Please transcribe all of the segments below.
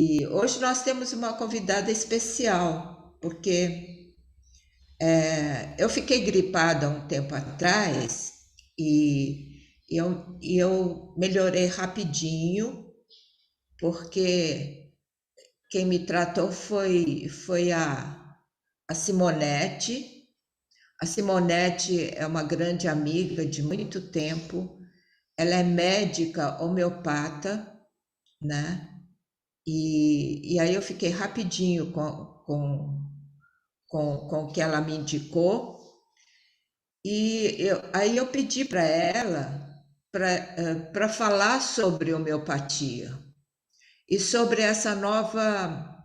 E hoje nós temos uma convidada especial, porque eu fiquei gripada há um tempo atrás e eu melhorei rapidinho, porque quem me tratou foi a Simonete. A Simonete é uma grande amiga de muito tempo. Ela é médica homeopata, né? E aí eu fiquei rapidinho com o que ela me indicou. Aí eu pedi para ela para falar sobre homeopatia e sobre essa nova,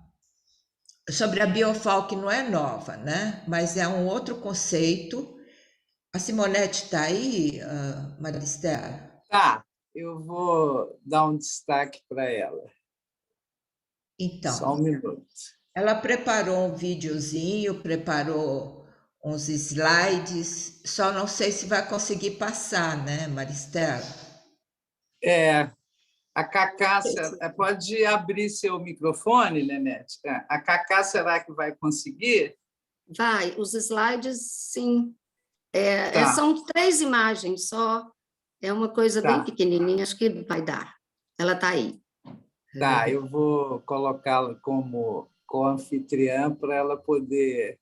sobre a Biofal, que não é nova, né? Mas é um outro conceito. A Simonete está aí, Maristela? Tá, eu vou dar um destaque para ela. Só Então, um minuto. ela preparou um videozinho, preparou uns slides, só não sei se vai conseguir passar, né, Maristela? É, a Cacá, pode abrir seu microfone, Nenete? A Cacá, será que vai conseguir? Vai, os slides, sim. Tá, São 3 imagens só, é uma coisa bem tá, pequenininha, acho que vai dar. Ela está aí. tá. Eu vou colocá-la como co-anfitriã para ela poder.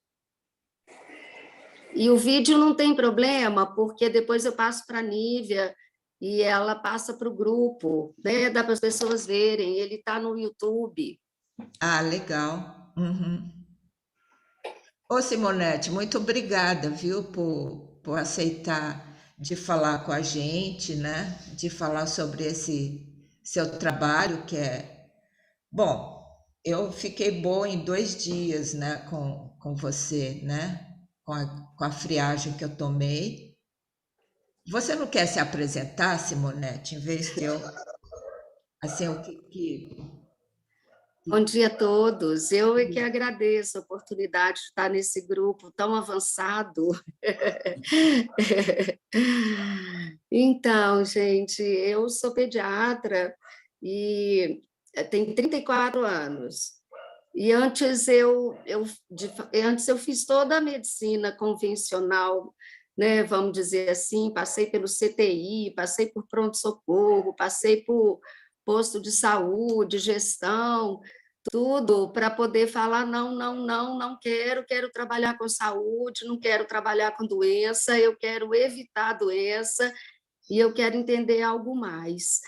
E o vídeo não tem problema, porque depois eu passo para a Nívia e ela passa para o grupo, né? Dá para as pessoas verem, ele está no YouTube. Ah, legal. Uhum. Ô, Simonete, muito obrigada, viu, por aceitar de falar com a gente, né? De falar sobre esse seu trabalho, que é. Bom, eu fiquei boa em 2 dias, né, com você, né? Com a friagem que eu tomei. Você não quer se apresentar, Simonete, em vez de eu, assim, Bom dia a todos. Eu é que agradeço a oportunidade de estar nesse grupo tão avançado. Então, gente, eu sou pediatra e tenho 34 anos. E antes eu fiz toda a medicina convencional, né, vamos dizer assim, passei pelo CTI, passei por pronto-socorro, passei por posto de saúde, gestão, tudo para poder falar não, não, não, não quero, quero trabalhar com saúde, não quero trabalhar com doença, eu quero evitar a doença e eu quero entender algo mais.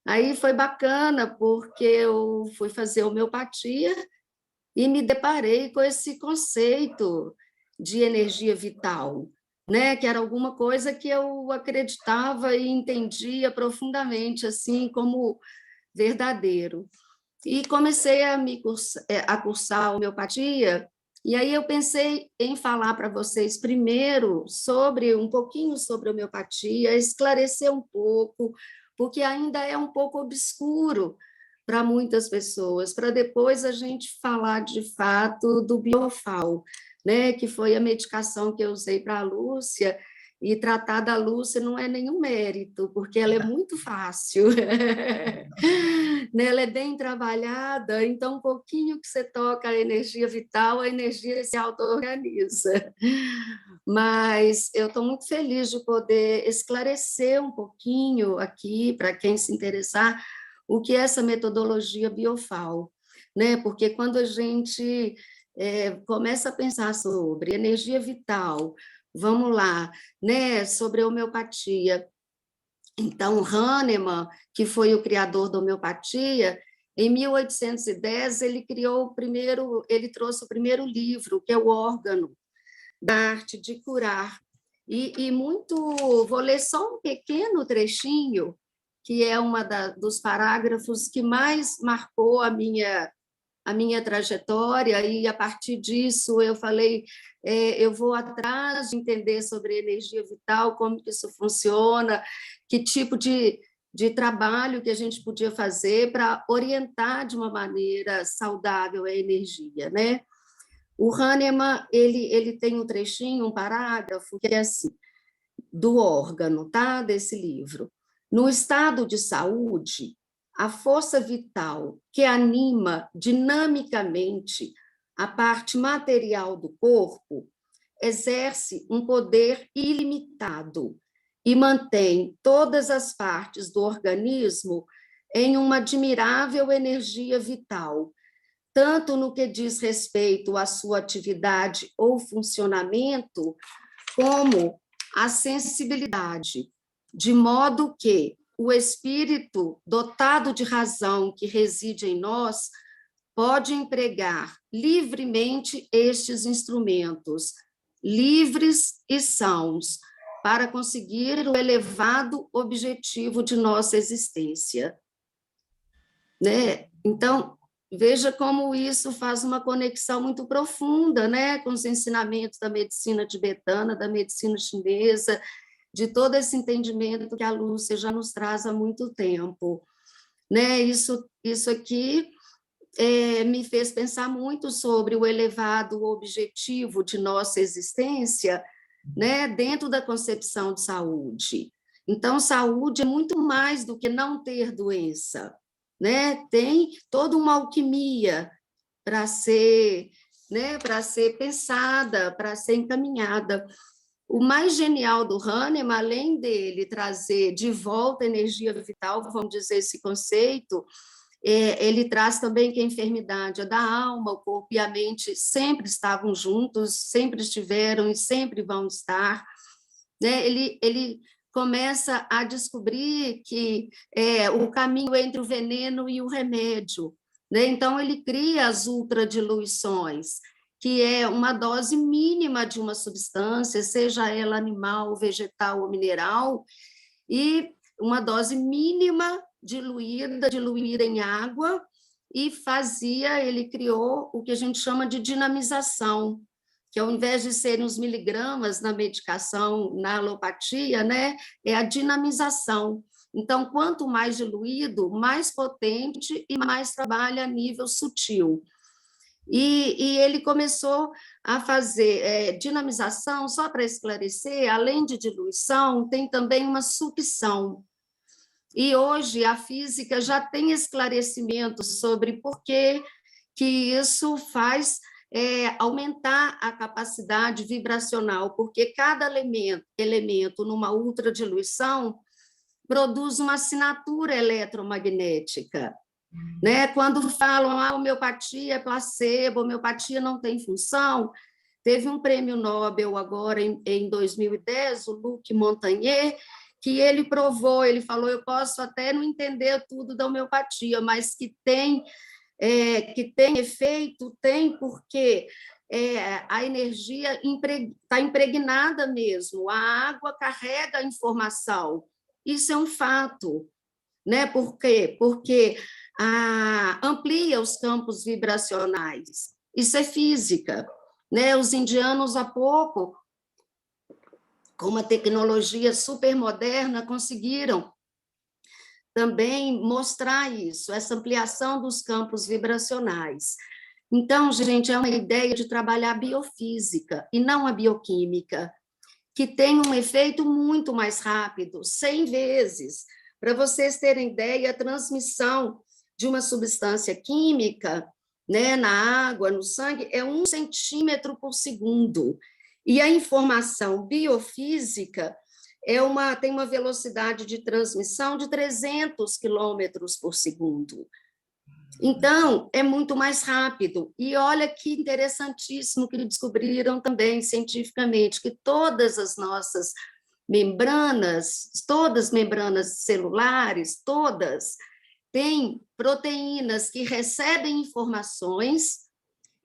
Aí foi bacana, porque eu fui fazer homeopatia e me deparei com esse conceito de energia vital, né? Que era alguma coisa que eu acreditava e entendia profundamente, assim, como verdadeiro. E comecei a cursar homeopatia, e aí eu pensei em falar para vocês primeiro sobre um pouquinho sobre homeopatia, esclarecer um pouco, porque ainda é um pouco obscuro para muitas pessoas, para depois a gente falar de fato do Biofal, né, que foi a medicação que eu usei para a Lúcia, e tratar da Lúcia não é nenhum mérito, porque ela é muito fácil. Né? Ela é bem trabalhada, então um pouquinho que você toca a energia vital, a energia se auto-organiza. Mas eu estou muito feliz de poder esclarecer um pouquinho aqui, para quem se interessar, o que é essa metodologia Biofal, né? Porque quando a gente começa a pensar sobre energia vital, vamos lá, né? Sobre homeopatia, então, Hahnemann, que foi o criador da homeopatia, em 1810 ele trouxe o primeiro livro, que é o Órgano da Arte de Curar. Vou ler só um pequeno trechinho, que é dos parágrafos que mais marcou a minha trajetória, e a partir disso eu falei, eu vou atrás de entender sobre energia vital, como que isso funciona, que tipo de trabalho que a gente podia fazer para orientar de uma maneira saudável a energia, né? O Hahnemann, ele tem um trechinho, um parágrafo, que é assim, do órgano, tá? Desse livro. No estado de saúde, a força vital que anima dinamicamente a parte material do corpo exerce um poder ilimitado e mantém todas as partes do organismo em uma admirável energia vital, tanto no que diz respeito à sua atividade ou funcionamento, como à sensibilidade, de modo que o espírito dotado de razão que reside em nós pode empregar livremente estes instrumentos, livres e sãos, para conseguir o elevado objetivo de nossa existência. Né? Então, veja como isso faz uma conexão muito profunda, né, com os ensinamentos da medicina tibetana, da medicina chinesa, de todo esse entendimento que a Lúcia já nos traz há muito tempo. Né? Isso aqui me fez pensar muito sobre o elevado objetivo de nossa existência, né, dentro da concepção de saúde. Então, saúde é muito mais do que não ter doença, né? Tem toda uma alquimia para ser, né, para ser pensada, para ser encaminhada. O mais genial do Hahnemann, além dele trazer de volta a energia vital, vamos dizer esse conceito, ele traz também que a enfermidade é da alma, o corpo e a mente sempre estavam juntos, sempre estiveram e sempre vão estar. Né? Ele começa a descobrir que o caminho entre o veneno e o remédio. Né? Então, ele cria as ultradiluições, que é uma dose mínima de uma substância, seja ela animal, vegetal ou mineral, e uma dose mínima diluída em água, e ele criou o que a gente chama de dinamização, que ao invés de serem os miligramas na medicação, na alopatia, né, é a dinamização. Então, quanto mais diluído, mais potente e mais trabalha a nível sutil. E ele começou a fazer dinamização, só para esclarecer, além de diluição, tem também uma sucção. E hoje a física já tem esclarecimento sobre por que isso faz aumentar a capacidade vibracional, porque cada elemento numa ultradiluição produz uma assinatura eletromagnética. Né? Quando falam homeopatia é placebo, homeopatia não tem função, teve um prêmio Nobel agora em 2010, o Luc Montagnier, que ele provou, ele falou, eu posso até não entender tudo da homeopatia, mas que tem efeito, tem, porque a energia está impregnada mesmo, a água carrega a informação, isso é um fato. Né? Por quê? Porque amplia os campos vibracionais, isso é física. Né? Os indianos, há pouco, com uma tecnologia super moderna, conseguiram também mostrar isso, essa ampliação dos campos vibracionais. Então, gente, é uma ideia de trabalhar a biofísica e não a bioquímica, que tem um efeito muito mais rápido, 100 vezes. Para vocês terem ideia, a transmissão de uma substância química, né, na água, no sangue, é 1 centímetro por segundo. E a informação biofísica tem uma velocidade de transmissão de 300 quilômetros por segundo. Então, é muito mais rápido. E olha que interessantíssimo que descobriram também cientificamente, que todas as nossas membranas, todas as membranas celulares, todas, têm proteínas que recebem informações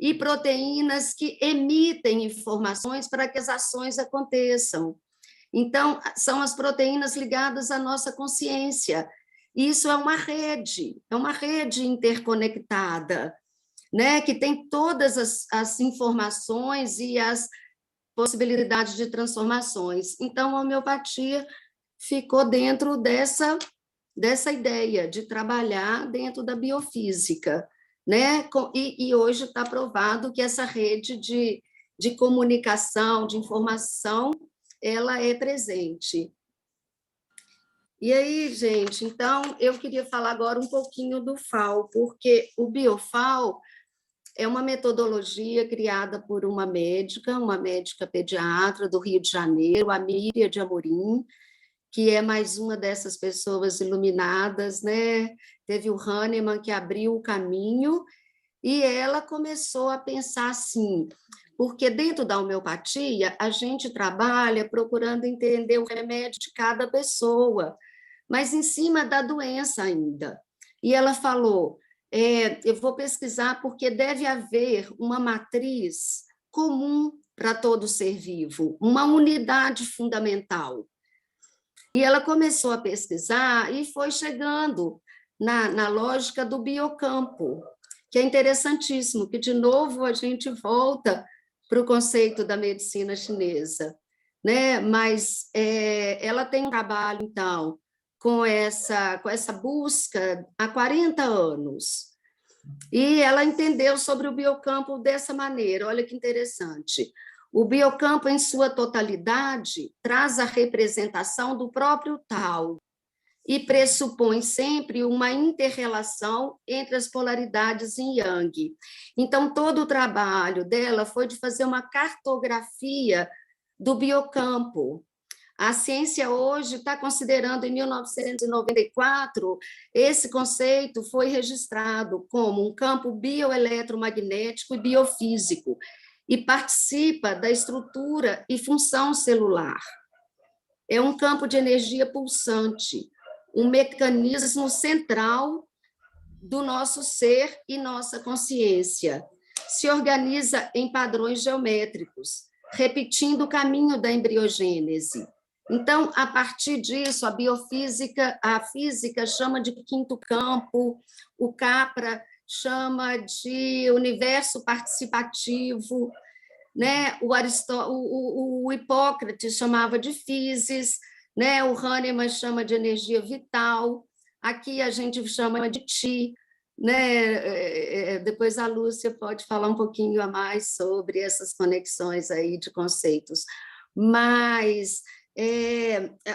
e proteínas que emitem informações para que as ações aconteçam. Então, são as proteínas ligadas à nossa consciência. Isso é uma rede interconectada, né, que tem todas as informações e as possibilidades de transformações. Então, a homeopatia ficou dentro dessa ideia de trabalhar dentro da biofísica, né? E hoje está provado que essa rede de comunicação, de informação, ela é presente. E aí, gente, então eu queria falar agora um pouquinho do FAO, porque o BioFAO é uma metodologia criada por uma médica pediatra do Rio de Janeiro, a Míria de Amorim, que é mais uma dessas pessoas iluminadas, né? Teve o Hahnemann que abriu o caminho, e ela começou a pensar assim, porque dentro da homeopatia a gente trabalha procurando entender o remédio de cada pessoa, mas em cima da doença ainda. E ela falou, eu vou pesquisar porque deve haver uma matriz comum para todo ser vivo, uma unidade fundamental. E ela começou a pesquisar e foi chegando na lógica do biocampo, que é interessantíssimo, que de novo a gente volta para o conceito da medicina chinesa, né? Mas ela tem um trabalho, então, com essa busca há 40 anos. E ela entendeu sobre o biocampo dessa maneira, olha que interessante. O biocampo, em sua totalidade, traz a representação do próprio Tao e pressupõe sempre uma inter-relação entre as polaridades yin yang. Então, todo o trabalho dela foi de fazer uma cartografia do biocampo. A ciência hoje está considerando, em 1994, esse conceito foi registrado como um campo bioeletromagnético e biofísico, e participa da estrutura e função celular. É um campo de energia pulsante, um mecanismo central do nosso ser e nossa consciência. Se organiza em padrões geométricos, repetindo o caminho da embriogênese. Então, a partir disso, a física chama de quinto campo, o Capra chama de universo participativo, né? O Hipócrates chamava de physis, né? O Hahnemann chama de energia vital, aqui a gente chama de Qi, né? Depois a Lúcia pode falar um pouquinho a mais sobre essas conexões aí de conceitos, mas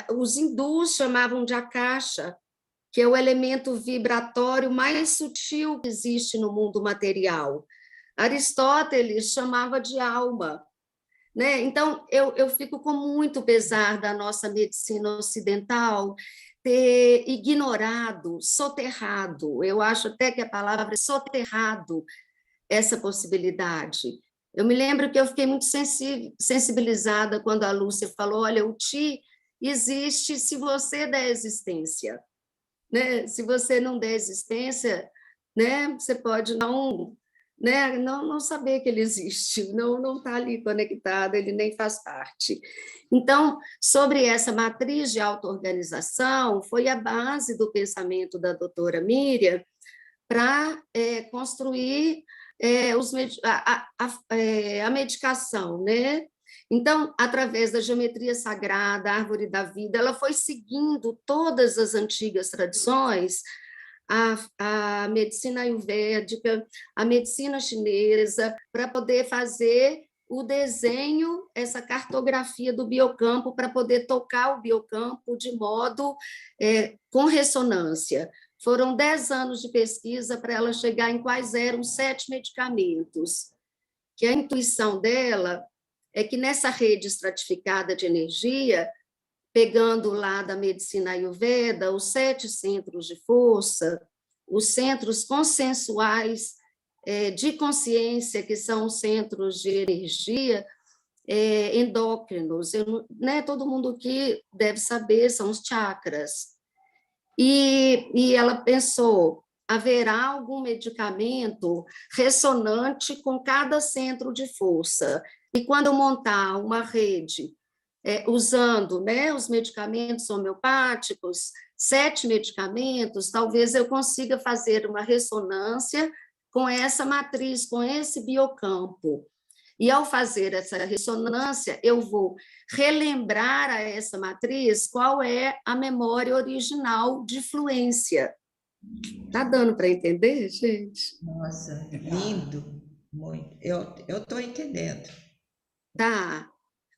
os hindus chamavam de Akasha, que é o elemento vibratório mais sutil que existe no mundo material. Aristóteles chamava de alma, né? Então, eu fico com muito pesar da nossa medicina ocidental ter ignorado, soterrado, eu acho até que a palavra é soterrado, essa possibilidade. Eu me lembro que eu fiquei muito sensibilizada quando a Lúcia falou, olha, o Qi existe se você der existência, né? Se você não der existência, né? Você pode não, né? Não saber que ele existe, não está ali conectado, ele nem faz parte. Então, sobre essa matriz de auto-organização, foi a base do pensamento da doutora Míria para construir a medicação, né? Então, através da geometria sagrada, a árvore da vida, ela foi seguindo todas as antigas tradições, a medicina ayurvédica, a medicina chinesa, para poder fazer o desenho, essa cartografia do biocampo, para poder tocar o biocampo de modo com ressonância. Foram 10 anos de pesquisa para ela chegar em quais eram 7 medicamentos, que a intuição dela é que nessa rede estratificada de energia, pegando lá da medicina Ayurveda, os 7 centros de força, os centros consensuais de consciência, que são os centros de energia endócrinos, né, todo mundo aqui deve saber, são os chakras. E ela pensou, haverá algum medicamento ressonante com cada centro de força. E quando montar uma rede usando, né, os medicamentos homeopáticos, 7 medicamentos, talvez eu consiga fazer uma ressonância com essa matriz, com esse biocampo. E, ao fazer essa ressonância, eu vou relembrar a essa matriz qual é a memória original de fluência. Está dando para entender, gente? Nossa, lindo, muito. Eu estou entendendo. Tá.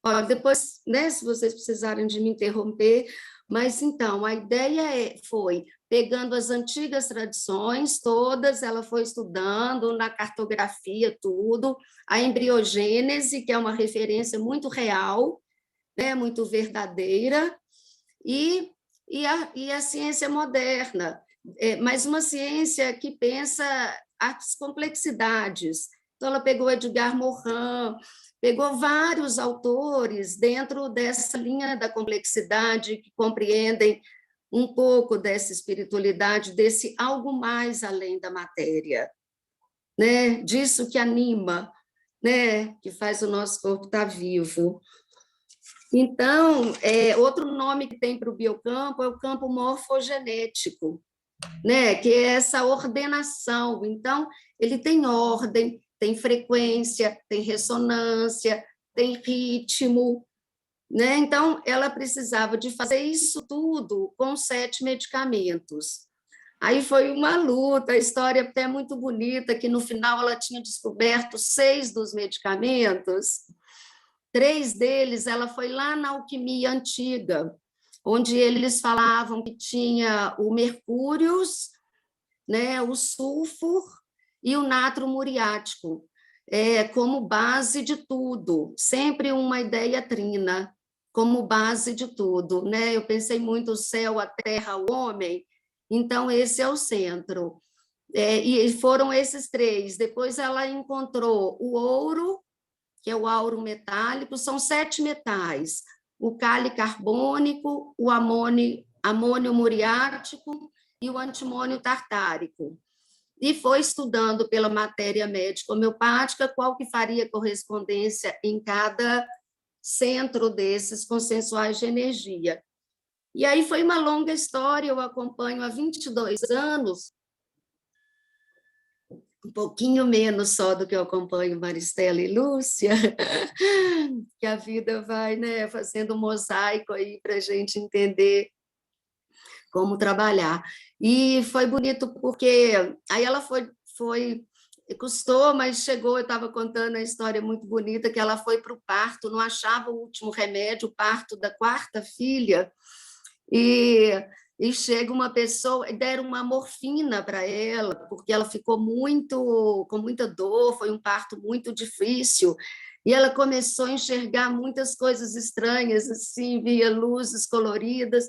Olha, depois, né, se vocês precisarem de me interromper, Mas, então, a ideia foi, pegando as antigas tradições todas, ela foi estudando na cartografia, tudo, a embriogênese, que é uma referência muito real, né, muito verdadeira, e, e a ciência moderna, mas uma ciência que pensa as complexidades. Então, ela pegou Edgar Morin, pegou vários autores dentro dessa linha da complexidade, que compreendem um pouco dessa espiritualidade, desse algo mais além da matéria, né? Disso que anima, né? Que faz o nosso corpo estar vivo. Então, outro nome que tem para o biocampo é o campo morfogenético, né? Que é essa ordenação. Então, ele tem ordem, tem frequência, tem ressonância, tem ritmo, né? Então, ela precisava de fazer isso tudo com 7 medicamentos. Aí foi uma luta, a história até muito bonita, que no final ela tinha descoberto 6 dos medicamentos. 3 deles, ela foi lá na alquimia antiga, onde eles falavam que tinha o mercúrio, né, o sulfur e o natro muriático, como base de tudo, sempre uma ideia trina, como base de tudo. Né? Eu pensei muito o céu, a terra, o homem, então esse é o centro. E foram esses 3. Depois ela encontrou o ouro, que é o auro metálico, são 7 metais, o cáli carbônico, o amônio muriático e o antimônio tartárico. E foi estudando pela matéria médica homeopática qual que faria correspondência em cada centro desses consensuais de energia. E aí foi uma longa história, eu acompanho há 22 anos, um pouquinho menos só do que eu acompanho Maristela e Lúcia, que a vida vai, né, fazendo um mosaico aí para a gente entender como trabalhar. E foi bonito porque aí ela custou, mas chegou, eu estava contando a história muito bonita, que ela foi para o parto, não achava o último remédio, o parto da 4ª filha, e chega uma pessoa, deram uma morfina para ela, porque ela ficou com muita dor, foi um parto muito difícil, e ela começou a enxergar muitas coisas estranhas, assim, via luzes coloridas.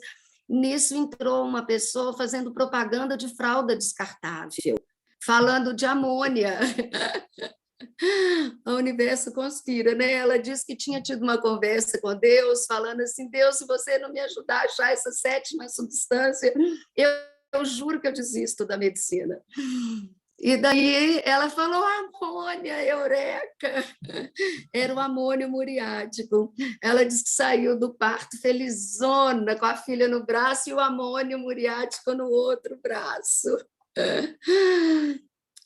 Nisso entrou uma pessoa fazendo propaganda de fralda descartável, falando de amônia. O universo conspira, né? Ela disse que tinha tido uma conversa com Deus, falando assim: Deus, se você não me ajudar a achar essa 7ª substância, eu juro que eu desisto da medicina. E daí ela falou: amônia, eureka! Era o amônio muriático. Ela disse que saiu do parto felizona, com a filha no braço e o amônio muriático no outro braço.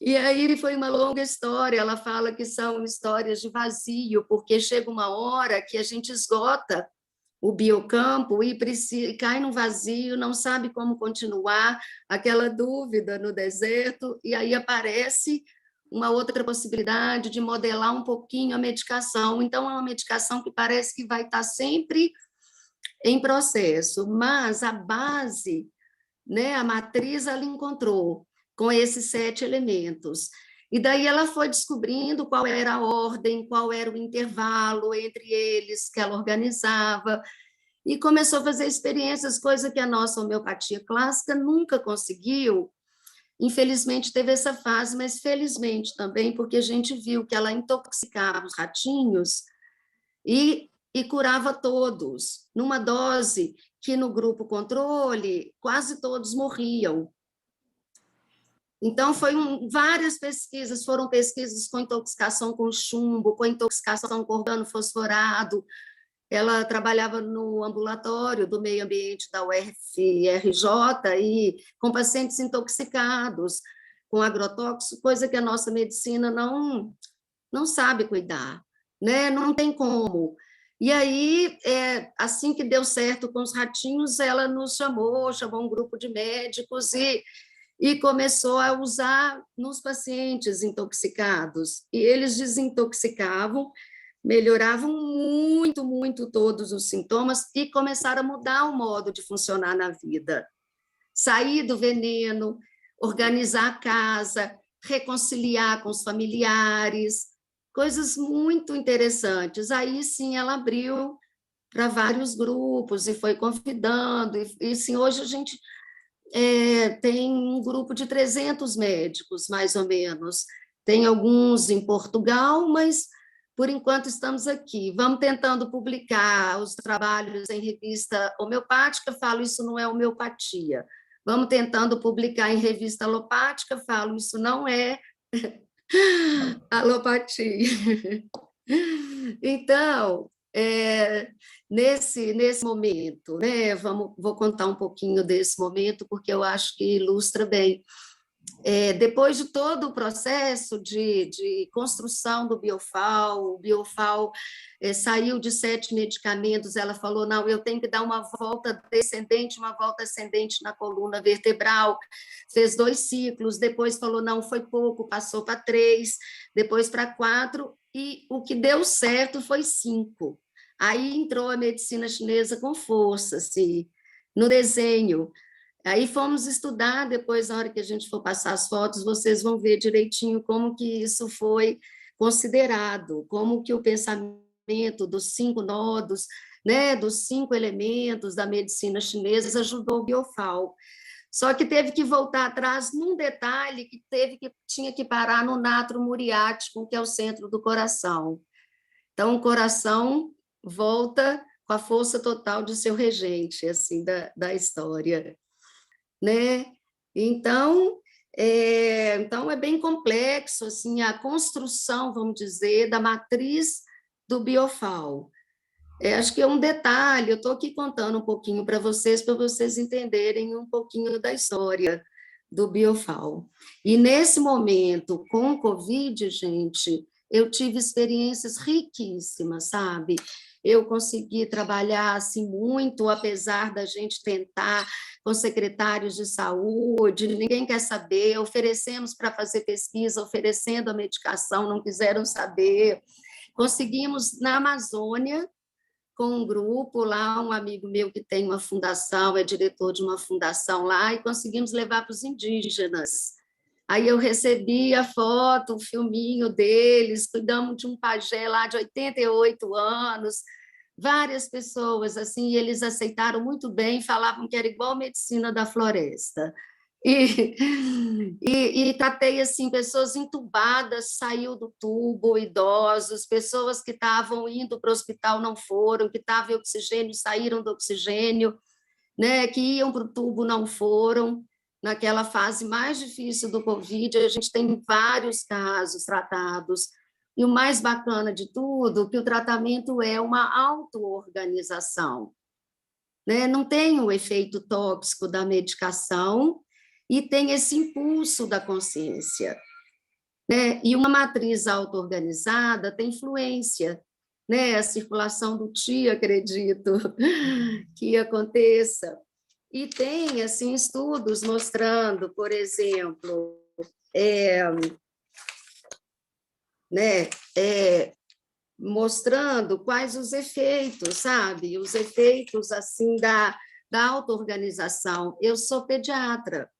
E aí foi uma longa história, ela fala que são histórias de vazio, porque chega uma hora que a gente esgota o biocampo e cai num vazio, não sabe como continuar, aquela dúvida no deserto, e aí aparece uma outra possibilidade de modelar um pouquinho a medicação. Então, é uma medicação que parece que vai estar sempre em processo, mas a base, né, a matriz ela encontrou com esses 7 elementos. E daí ela foi descobrindo qual era a ordem, qual era o intervalo entre eles que ela organizava, e começou a fazer experiências, coisa que a nossa homeopatia clássica nunca conseguiu. Infelizmente teve essa fase, mas felizmente também, porque a gente viu que ela intoxicava os ratinhos e curava todos, numa dose que no grupo controle quase todos morriam. Então, várias pesquisas, foram pesquisas com intoxicação com chumbo, com intoxicação com organofosforado. Ela trabalhava no ambulatório do meio ambiente da UFRJ e com pacientes intoxicados, com agrotóxico, coisa que a nossa medicina não sabe cuidar, né? Não tem como. E aí, assim que deu certo com os ratinhos, ela nos chamou um grupo de médicos e começou a usar nos pacientes intoxicados. E eles desintoxicavam, melhoravam muito, muito todos os sintomas e começaram a mudar o modo de funcionar na vida. Sair do veneno, organizar a casa, reconciliar com os familiares, coisas muito interessantes. Aí sim ela abriu para vários grupos e foi convidando, e sim, hoje a gente tem um grupo de 300 médicos, mais ou menos. Tem alguns em Portugal, mas por enquanto estamos aqui. Vamos tentando publicar os trabalhos em revista homeopática, falo isso não é homeopatia. Vamos tentando publicar em revista alopática, falo isso não é alopatia. Então, nesse momento, né, vou contar um pouquinho desse momento, porque eu acho que ilustra bem. Depois de todo o processo de construção do Biofal, o Biofal saiu de 7 medicamentos, ela falou, não, eu tenho que dar uma volta descendente, uma volta ascendente na coluna vertebral, fez 2 ciclos, depois falou, não, foi pouco, passou para 3, depois para 4, e o que deu certo foi 5. Aí entrou a medicina chinesa com força, assim, no desenho. Aí fomos estudar, depois, na hora que a gente for passar as fotos, vocês vão ver direitinho como que isso foi considerado, como que o pensamento dos 5 nodos, né, dos 5 elementos da medicina chinesa ajudou o Biofal. Só que teve que voltar atrás num detalhe que tinha que parar no natro muriático, que é o centro do coração. Então, o coração volta com a força total de seu regente, assim, da história, né? Então, é bem complexo assim, a construção, vamos dizer, da matriz do Biofal. Acho que é um detalhe, eu estou aqui contando um pouquinho para vocês entenderem um pouquinho da história do Biofal. E nesse momento, com o Covid, gente, eu tive experiências riquíssimas, sabe? Eu consegui trabalhar assim muito, apesar da gente tentar com secretários de saúde, ninguém quer saber, oferecemos para fazer pesquisa, oferecendo a medicação, não quiseram saber. Conseguimos na Amazônia, com um grupo lá, um amigo meu que tem uma fundação, é diretor de uma fundação lá, e conseguimos levar para os indígenas. Aí eu recebi a foto, o filminho deles, cuidamos de um pajé lá de 88 anos, várias pessoas, assim, e eles aceitaram muito bem, falavam que era igual medicina da floresta. E tratei assim, pessoas entubadas, saiu do tubo, idosos, pessoas que estavam indo para o hospital não foram, que estavam em oxigênio, saíram do oxigênio, né, que iam para o tubo não foram. Naquela fase mais difícil do Covid, a gente tem vários casos tratados. E o mais bacana de tudo, que o tratamento é uma auto-organização, né? Não tem o efeito tóxico da medicação e tem esse impulso da consciência, né? E uma matriz auto-organizada tem fluência, né? A circulação do Qi, acredito que aconteça. E tem assim estudos mostrando, por exemplo, mostrando quais os efeitos, sabe? Os efeitos assim da auto-organização. Eu sou pediatra,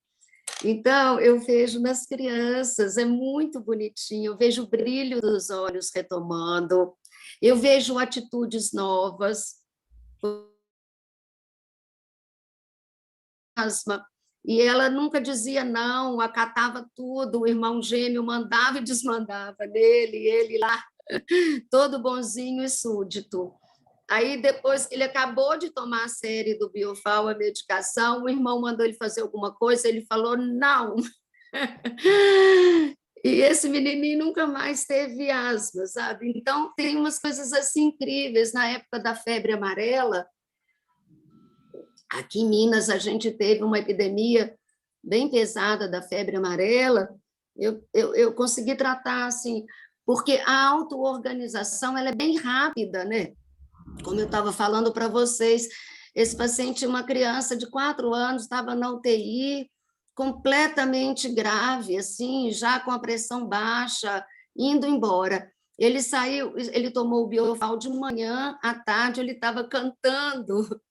então eu vejo nas crianças, é muito bonitinho, eu vejo o brilho dos olhos retomando, eu vejo atitudes novas, e ela nunca dizia não, acatava tudo, o irmão gêmeo mandava e desmandava nele, ele lá, todo bonzinho e súdito. Aí, depois que ele acabou de tomar a série do Biofal, a medicação, o irmão mandou ele fazer alguma coisa, ele falou não. E esse menininho nunca mais teve asma, sabe? Então, tem umas coisas assim incríveis. Na época da febre amarela, aqui em Minas, a gente teve uma epidemia bem pesada da febre amarela. Eu consegui tratar assim, porque a auto-organização ela é bem rápida, né? Como eu estava falando para vocês, esse paciente, uma criança de 4 anos, estava na UTI, completamente grave, assim, já com a pressão baixa, indo embora. Ele saiu, ele tomou o Biofal de manhã, à tarde ele estava cantando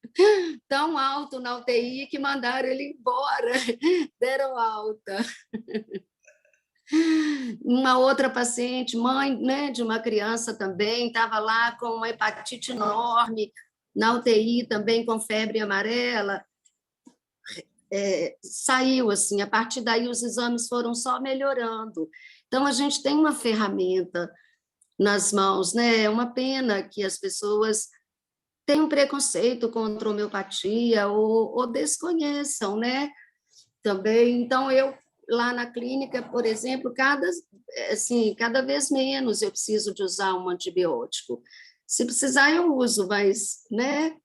tão alto na UTI que mandaram ele embora, deram alta. Uma outra paciente, mãe, né, de uma criança também, estava lá com uma hepatite enorme, na UTI também com febre amarela, saiu assim, a partir daí os exames foram só melhorando. Então, a gente tem uma ferramenta nas mãos, né? É uma pena que as pessoas tenham preconceito contra a homeopatia ou desconheçam, né? Também, então, eu lá na clínica, por exemplo, cada vez menos eu preciso de usar um antibiótico. Se precisar, eu uso, mas, né?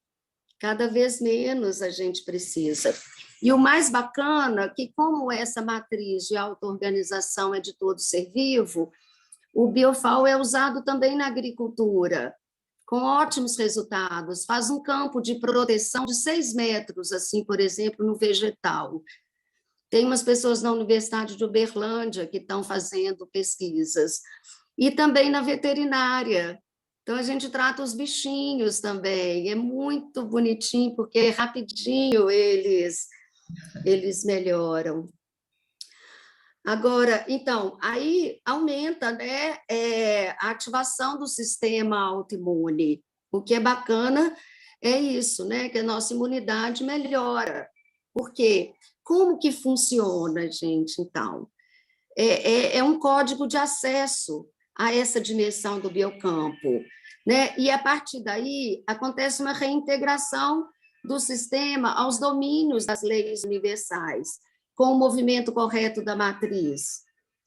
Cada vez menos a gente precisa. E o mais bacana, que como essa matriz de auto-organização é de todo ser vivo, o Biofal é usado também na agricultura, com ótimos resultados. Faz um campo de proteção de 6 metros, assim, por exemplo, no vegetal. Tem umas pessoas na Universidade de Uberlândia que estão fazendo pesquisas. E também na veterinária. Então, a gente trata os bichinhos também. É muito bonitinho, porque rapidinho eles melhoram. Agora, então, aí aumenta, né, a ativação do sistema autoimune. O que é bacana é isso, né, que a nossa imunidade melhora. Por quê? Como que funciona, gente, então? É um código de acesso a essa dimensão do biocampo, né? E a partir daí acontece uma reintegração do sistema aos domínios das leis universais, com o movimento correto da matriz.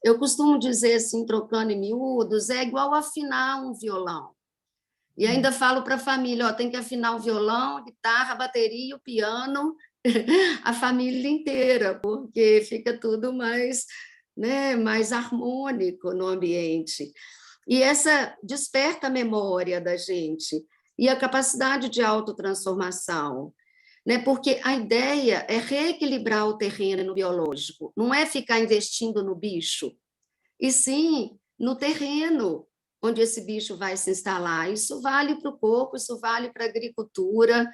Eu costumo dizer assim, trocando em miúdos, é igual afinar um violão. E ainda falo para a família, ó, tem que afinar o violão, a guitarra, a bateria, o piano, a família inteira, porque fica tudo mais, né, mais harmônico no ambiente. E essa desperta a memória da gente e a capacidade de autotransformação, né? Porque a ideia é reequilibrar o terreno biológico, não é ficar investindo no bicho, e sim no terreno onde esse bicho vai se instalar. Isso vale para o corpo, isso vale para a agricultura,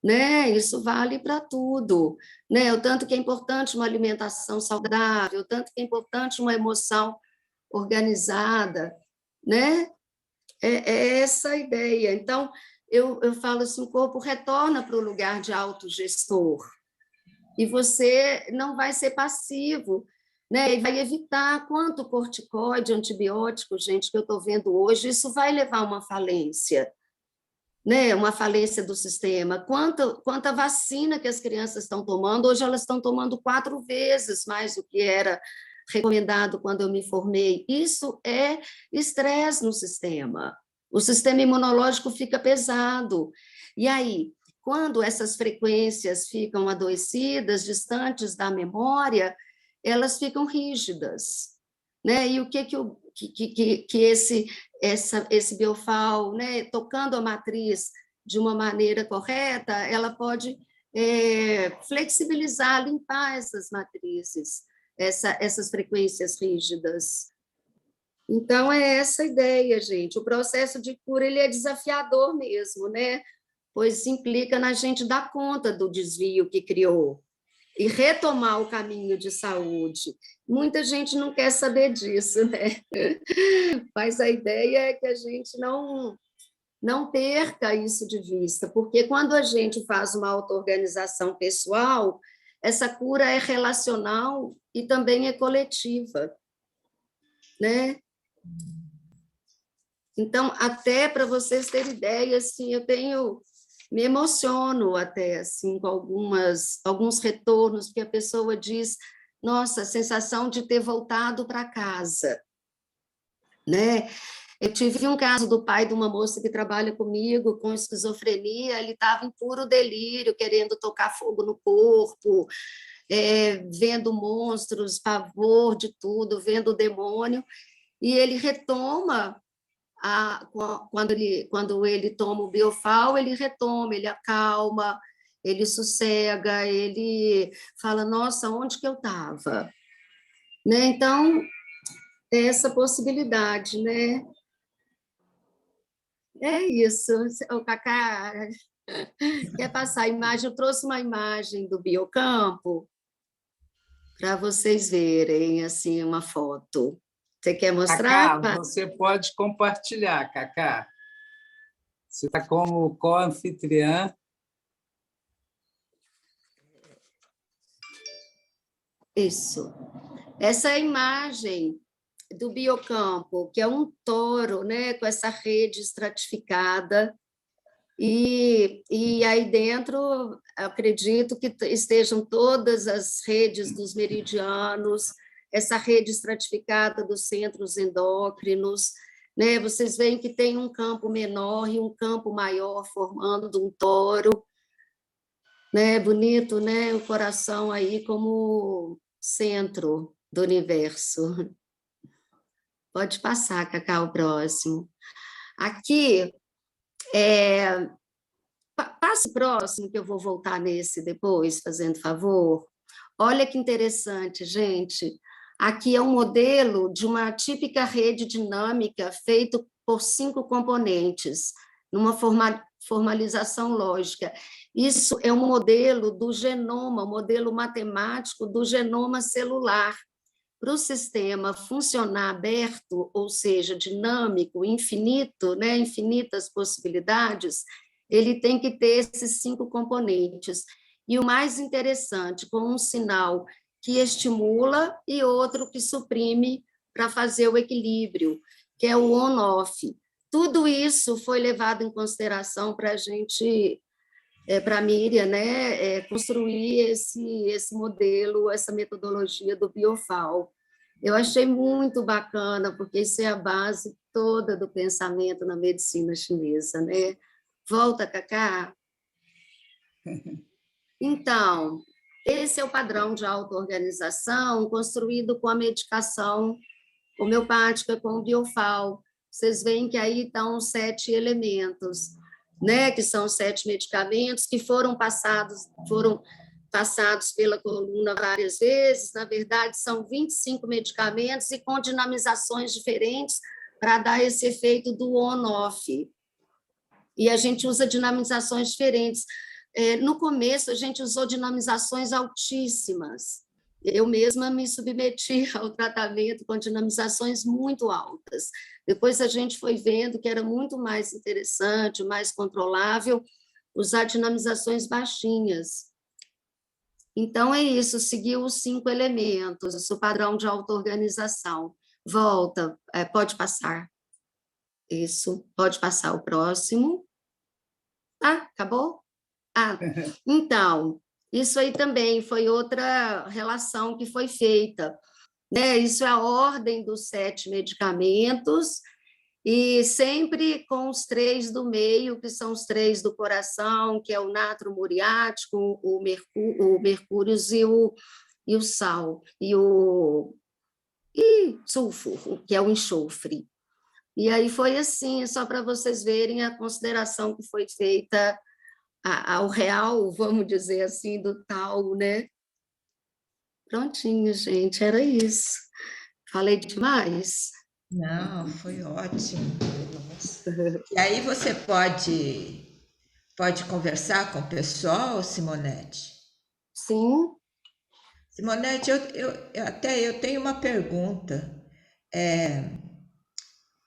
né? Isso vale para tudo, né? O tanto que é importante uma alimentação saudável, o tanto que é importante uma emoção organizada, né? É essa a ideia. Então, eu falo assim, o corpo retorna para o lugar de autogestor, e você não vai ser passivo, né? E vai evitar quanto corticoide, antibiótico, gente, que eu estou vendo hoje, isso vai levar a uma falência, né? Uma falência do sistema. Quanta vacina que as crianças estão tomando, hoje elas estão tomando 4 vezes mais do que era recomendado quando eu me formei. Isso é estresse no sistema. O sistema imunológico fica pesado. E aí, quando essas frequências ficam adoecidas, distantes da memória, elas ficam rígidas, né? E o que esse biofal, né, tocando a matriz de uma maneira correta, ela pode flexibilizar, limpar essas matrizes, essas frequências rígidas. Então, é essa a ideia, gente. O processo de cura ele é desafiador mesmo, né? Pois implica na gente dar conta do desvio que criou e retomar o caminho de saúde. Muita gente não quer saber disso, né? Mas a ideia é que a gente não perca isso de vista, porque quando a gente faz uma auto-organização pessoal, essa cura é relacional e também é coletiva, né? Então, até para vocês terem ideia, assim, me emociono até assim com alguns retornos que a pessoa diz, nossa, a sensação de ter voltado para casa, né? Eu tive um caso do pai de uma moça que trabalha comigo com esquizofrenia, ele estava em puro delírio, querendo tocar fogo no corpo, vendo monstros, pavor de tudo, vendo o demônio, e ele retoma quando ele toma o Biofal, ele retoma, ele acalma, ele sossega, ele fala, nossa, onde que eu estava? Né? Então, é essa possibilidade, né? É isso. O Cacá quer passar a imagem? Eu trouxe uma imagem do Biocampo para vocês verem, assim, uma foto. Você quer mostrar? Cacá, você pode compartilhar, Cacá. Você está como co-anfitriã. Isso. Essa é a imagem do Biocampo, que é um touro, né, com essa rede estratificada. E aí dentro, acredito que estejam todas as redes dos meridianos, essa rede estratificada dos centros endócrinos, né? Vocês veem que tem um campo menor e um campo maior formando um toro, né? Bonito, né? O coração aí como centro do universo. Pode passar, Cacau, o próximo. Aqui, passa o próximo, que eu vou voltar nesse depois, fazendo favor. Olha que interessante, gente. Aqui é um modelo de uma típica rede dinâmica feito por 5 componentes, numa formalização lógica. Isso é um modelo do genoma, um modelo matemático do genoma celular. Para o sistema funcionar aberto, ou seja, dinâmico, infinito, né, infinitas possibilidades, ele tem que ter esses 5 componentes. E o mais interessante, com um sinal que estimula e outro que suprime para fazer o equilíbrio, que é o on-off. Tudo isso foi levado em consideração para a gente, para a Miriam, né, construir esse modelo, essa metodologia do Biofal. Eu achei muito bacana, porque isso é a base toda do pensamento na medicina chinesa, né? Volta, Cacá. Então, esse é o padrão de auto-organização construído com a medicação homeopática, com o Biofal. Vocês veem que aí estão os 7 elementos, né? Que são os 7 medicamentos que foram passados pela coluna várias vezes. Na verdade, são 25 medicamentos e com dinamizações diferentes para dar esse efeito do on-off. E a gente usa dinamizações diferentes. No começo, a gente usou dinamizações altíssimas. Eu mesma me submeti ao tratamento com dinamizações muito altas. Depois a gente foi vendo que era muito mais interessante, mais controlável, usar dinamizações baixinhas. Então, é isso, seguir os 5 elementos, o padrão de auto-organização. Volta, pode passar. Isso, pode passar o próximo. Ah, acabou? Então, isso aí também foi outra relação que foi feita, né? Isso é a ordem dos 7 medicamentos, e sempre com os 3 do meio, que são os 3 do coração, que é o natro muriático, o mercúrio e o sal, e o sulfuro, que é o enxofre. E aí foi assim, só para vocês verem a consideração que foi feita ao real, vamos dizer assim, do tal, né? Prontinho, gente, era isso. Falei demais? Não, foi ótimo. E aí você pode conversar com o pessoal, Simonete? Sim. Simonete, eu tenho uma pergunta.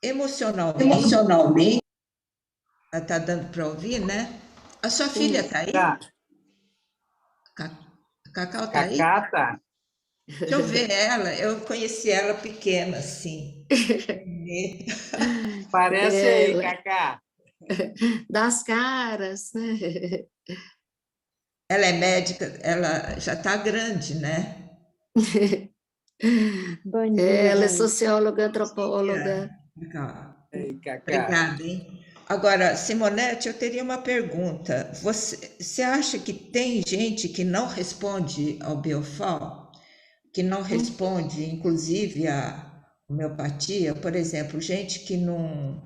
Emocionalmente, está dando para ouvir, né? A sua filha está aí? Tá. A Cacau está aí? Cacá tá. Deixa eu ver ela. Eu conheci ela pequena, assim. Parece aí, Cacá. Das caras, né? Ela é médica, ela já está grande, né? Bom dia, Ela é gente. socióloga, antropóloga. Legal. Aí, Cacá. Obrigada, hein? Agora, Simonete, eu teria uma pergunta. Você acha que tem gente que não responde ao Biofal? Que não responde, inclusive, à homeopatia? Por exemplo, gente que não...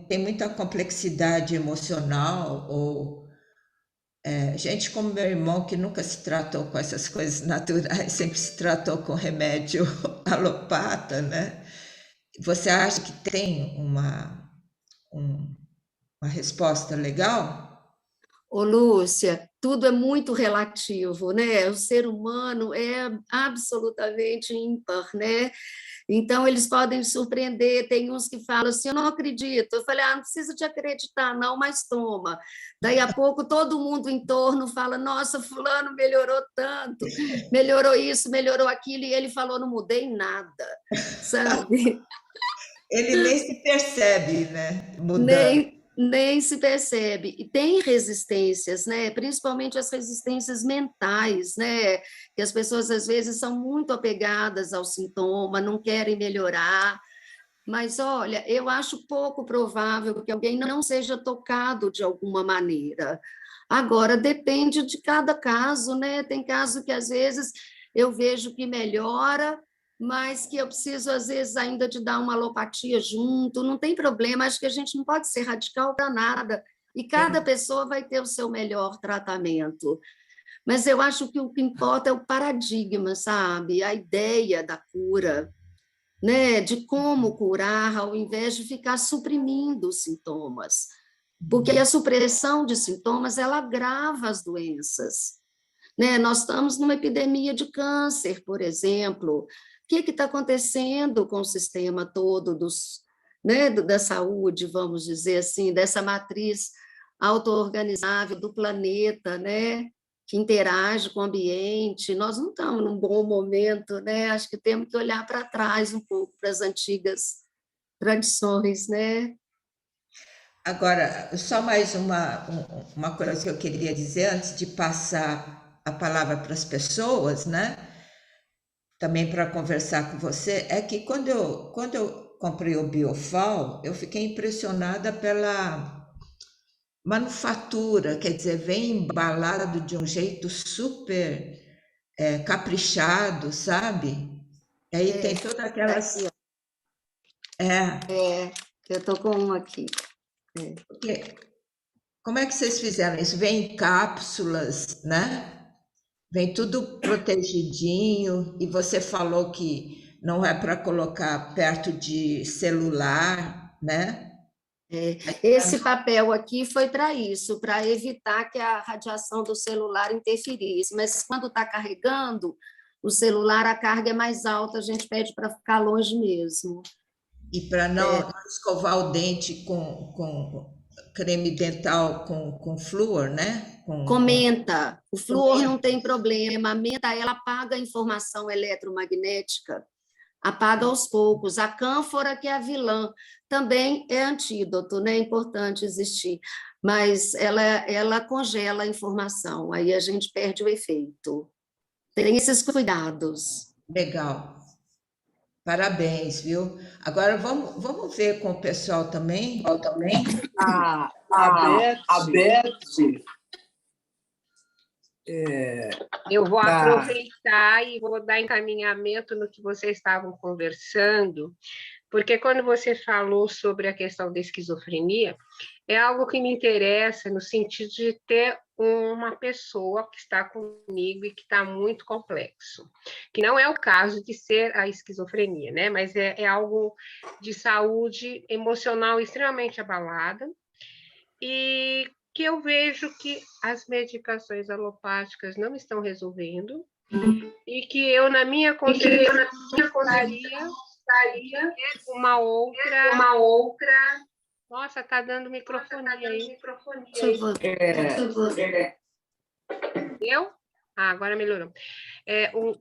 tem muita complexidade emocional, ou gente como meu irmão, que nunca se tratou com essas coisas naturais, sempre se tratou com remédio alopata, né? Você acha que tem um- uma resposta legal? Ô, Lúcia, tudo é muito relativo, né? O ser humano é absolutamente ímpar, né? Então, eles podem surpreender. Tem uns que falam assim: eu não acredito. Eu falei: não precisa te acreditar, não, mas toma. Daí a pouco, todo mundo em torno fala: nossa, Fulano melhorou tanto, melhorou isso, melhorou aquilo, e ele falou: não mudei nada, sabe? Ele nem se percebe, né? Mudando. Nem se percebe. E tem resistências, né? Principalmente as resistências mentais, né? Que as pessoas às vezes são muito apegadas ao sintoma, não querem melhorar. Mas olha, eu acho pouco provável que alguém não seja tocado de alguma maneira. Agora, depende de cada caso, né? Tem caso que às vezes eu vejo que melhora, mas que eu preciso, às vezes, ainda de dar uma alopatia junto, não tem problema, acho que a gente não pode ser radical para nada, e cada pessoa vai ter o seu melhor tratamento. Mas eu acho que o que importa é o paradigma, sabe? A ideia da cura, né? De como curar, ao invés de ficar suprimindo os sintomas. Porque a supressão de sintomas, ela agrava as doenças, né? Nós estamos numa epidemia de câncer, por exemplo. O que está acontecendo com o sistema todo né, da saúde, vamos dizer assim, dessa matriz auto-organizável do planeta, né? Que interage com o ambiente? Nós não estamos num bom momento, né? Acho que temos que olhar para trás um pouco, para as antigas tradições, né? Agora, só mais uma coisa que eu queria dizer antes de passar a palavra para as pessoas, né? Também para conversar com você, é que quando eu comprei o Biofal, eu fiquei impressionada pela manufatura, quer dizer, vem embalado de um jeito super caprichado, sabe? E aí tem todas Aqui, aquelas. ó. É, Eu estou com um aqui. porque como é que vocês fizeram isso? Vem em cápsulas, né? Vem tudo protegidinho, e você falou que não é para colocar perto de celular, né? Esse papel aqui foi para isso, para evitar que a radiação do celular interferisse. Mas quando está carregando o celular, a carga é mais alta, a gente pede para ficar longe mesmo. E para não escovar o dente com creme dental com flúor, né? Comenta, o Com flúor não menta. tem problema, a menta ela apaga a informação eletromagnética, apaga aos poucos. A cânfora, que é a vilã, também é antídoto, né? É importante existir, mas ela congela a informação, aí a gente perde o efeito. Tem esses cuidados. Legal. Parabéns, viu? Agora vamos ver com o pessoal também. A Beth Eu vou tá. aproveitar e vou dar encaminhamento no que vocês estavam conversando, porque quando você falou sobre a questão da esquizofrenia, é algo que me interessa no sentido de ter uma pessoa que está comigo e que está muito complexo, que não é o caso de ser a esquizofrenia, né? Mas é algo de saúde emocional extremamente abalada, e que eu vejo que as medicações alopáticas não estão resolvendo, e que eu, na minha concepção, gostaria de uma outra. Nossa, tá dando microfonia aí. Eu? Ah, agora melhorou.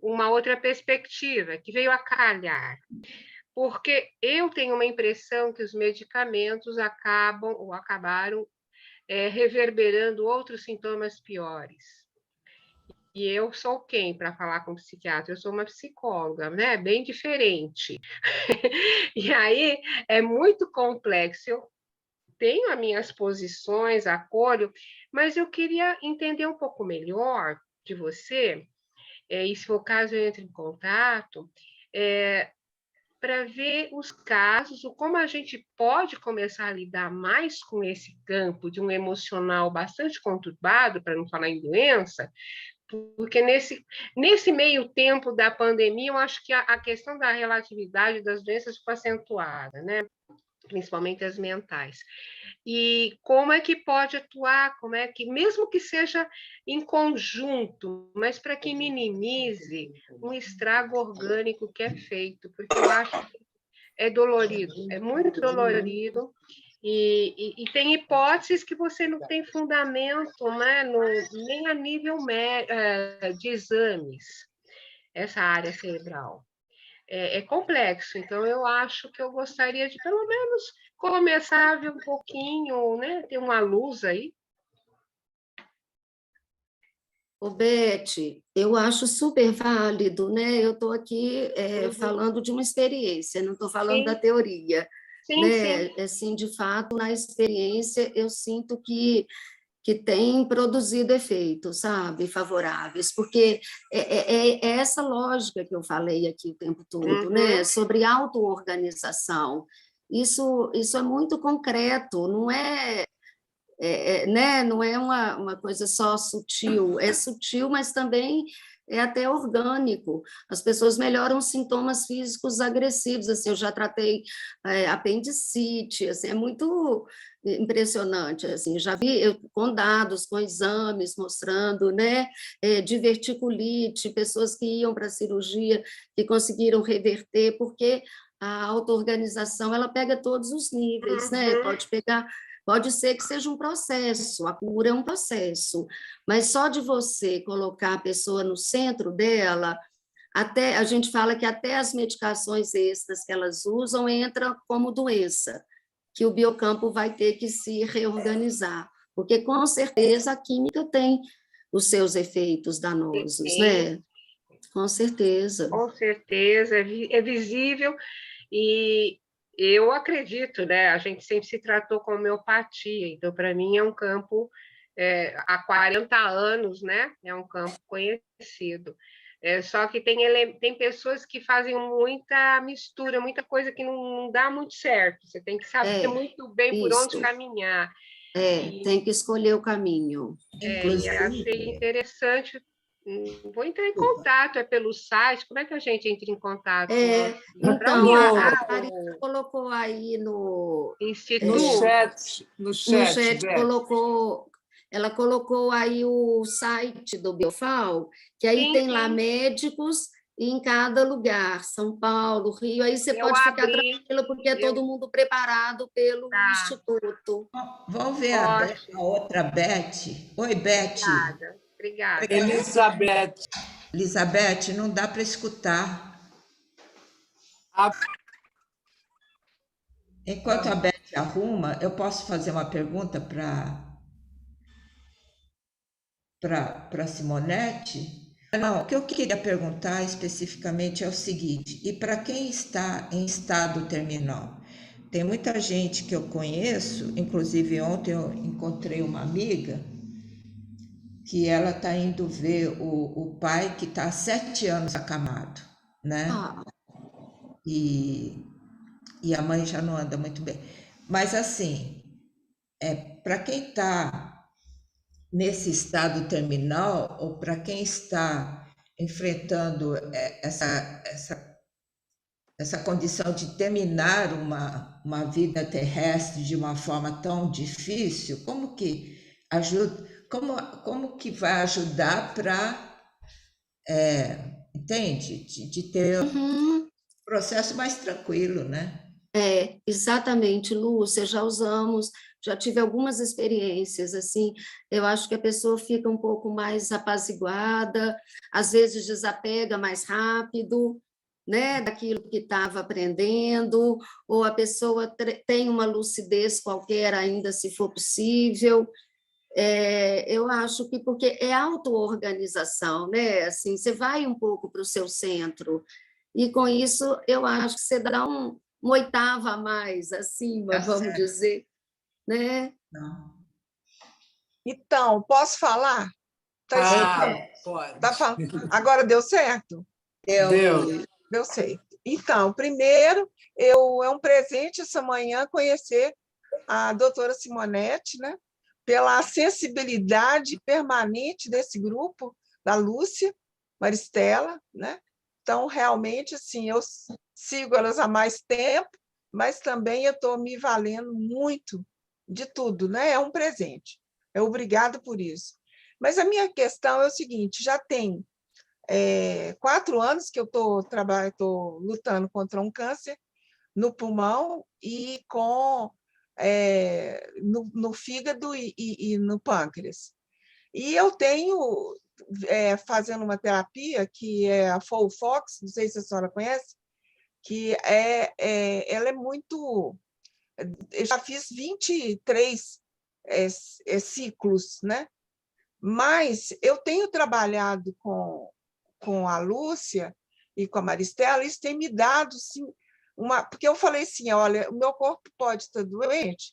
Uma outra perspectiva que veio a calhar, porque eu tenho uma impressão que os medicamentos acabam ou acabaram reverberando outros sintomas piores. E eu sou quem para falar com psiquiatra? Eu sou uma psicóloga, né? Bem diferente. E aí é muito complexo. Eu tenho as minhas posições, acolho, mas eu queria entender um pouco melhor de você, e se for o caso, eu entro em contato, para ver os casos, o como a gente pode começar a lidar mais com esse campo de um emocional bastante conturbado, para não falar em doença, porque nesse meio tempo da pandemia, eu acho que a questão da relatividade das doenças ficou acentuada, né? Principalmente as mentais. E como é que pode atuar, como é que, mesmo que seja em conjunto, mas para que minimize um estrago orgânico que é feito, porque eu acho que é dolorido, é muito dolorido, e tem hipóteses que você não tem fundamento, né, nem a nível de exames, essa área cerebral. É complexo, então eu acho que eu gostaria de, pelo menos, começar a ver um pouquinho, né, ter uma luz aí. Ô, Beth, eu acho super válido, né? Eu estou aqui falando de uma experiência, não estou falando da Sim, teoria, sim, né? sim. Assim, de fato, na experiência, eu sinto que tem produzido efeitos, sabe, favoráveis, porque é essa lógica que eu falei aqui o tempo todo, né? Sobre auto-organização. Isso é muito concreto, não é né? Não é uma coisa só sutil, é sutil, mas também é até orgânico. As pessoas melhoram sintomas físicos agressivos, assim, eu já tratei apendicite, assim, é muito impressionante, assim, já vi com dados, com exames mostrando, né, diverticulite, pessoas que iam para a cirurgia que conseguiram reverter, porque a auto-organização, ela pega todos os níveis, né, pode ser que seja um processo, a cura é um processo, mas só de você colocar a pessoa no centro dela, até a gente fala que até as medicações extras que elas usam entram como doença, que o biocampo vai ter que se reorganizar, porque com certeza a química tem os seus efeitos danosos, Sim, né? Com certeza. com certeza, é visível, e eu acredito, né? A gente sempre se tratou com homeopatia, então, para mim, é um campo, há 40 anos, né? É um campo conhecido. Só que tem pessoas que fazem muita mistura, muita coisa que não dá muito certo. Você tem que saber muito bem por onde Isso. caminhar. Tem que escolher o caminho. E achei interessante. Vou entrar em contato, pelo site. Como é que a gente entra em contato com você? Para Então, a orientar Marina colocou aí o No Instituto. chat, no chat, Beth. ela colocou aí o site do Biofal, que aí Sim, tem lá sim, médicos em cada lugar, São Paulo, Rio, aí você eu pode ficar abri. tranquilo, porque é todo mundo preparado pelo Tá, Instituto. Vamos ver a ótimo. outra Beth. Oi, Beth. Obrigada, obrigada. Elizabeth. Elizabeth, não dá para escutar. A... Enquanto a Beth arruma, eu posso fazer uma pergunta para Simonete? Não, o que eu queria perguntar especificamente é o seguinte: e para quem está em estado terminal? Tem muita gente que eu conheço, inclusive ontem eu encontrei uma amiga que ela está indo ver o pai que está há 7 anos acamado, né? Ah, E a mãe já não anda muito bem. Mas assim, para quem está nesse estado terminal, ou para quem está enfrentando essa condição de terminar uma vida terrestre de uma forma tão difícil, como que ajuda, como que vai ajudar para, entende? De ter um uhum. processo mais tranquilo, né? Exatamente, Lúcia, já usamos, já tive algumas experiências, assim, eu acho que a pessoa fica um pouco mais apaziguada, às vezes desapega mais rápido, né, daquilo que estava aprendendo, ou a pessoa tem uma lucidez qualquer ainda, se for possível. Eu acho que porque é auto-organização, né, assim, você vai um pouco para o seu centro, e com isso eu acho que você dá uma oitava a mais acima, Tá vamos certo. dizer, né? Não. Então, posso falar? Pode. Tá falando. Agora deu certo? Deu. Deu certo. Então, primeiro, é um presente essa manhã conhecer a doutora Simonete, né? Pela sensibilidade permanente desse grupo, da Lúcia Maristella, né? Então, realmente, assim, eu sigo elas há mais tempo, mas também eu estou me valendo muito de tudo, né? É um presente. Obrigado por isso. Mas a minha questão é o seguinte: já tem 4 anos que eu estou lutando contra um câncer no pulmão e no fígado e no pâncreas. E eu tenho fazendo uma terapia que é a FOLFOX, não sei se a senhora conhece, que ela é muito... Eu já fiz 23 ciclos, né? Mas eu tenho trabalhado com a Lúcia e com a Maristella, isso tem me dado, sim, porque eu falei assim, olha, o meu corpo pode estar doente,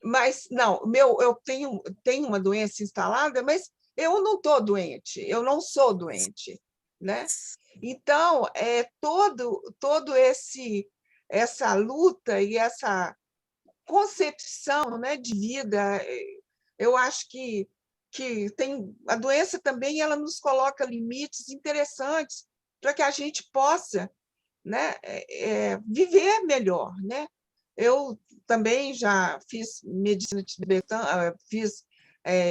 mas não, eu tenho uma doença instalada, mas eu não estou doente, eu não sou doente, né? Então, todo essa luta e essa concepção, né, de vida, eu acho que a doença também ela nos coloca limites interessantes para que a gente possa, né, viver melhor, né? Eu também já fiz medicina tibetana, fiz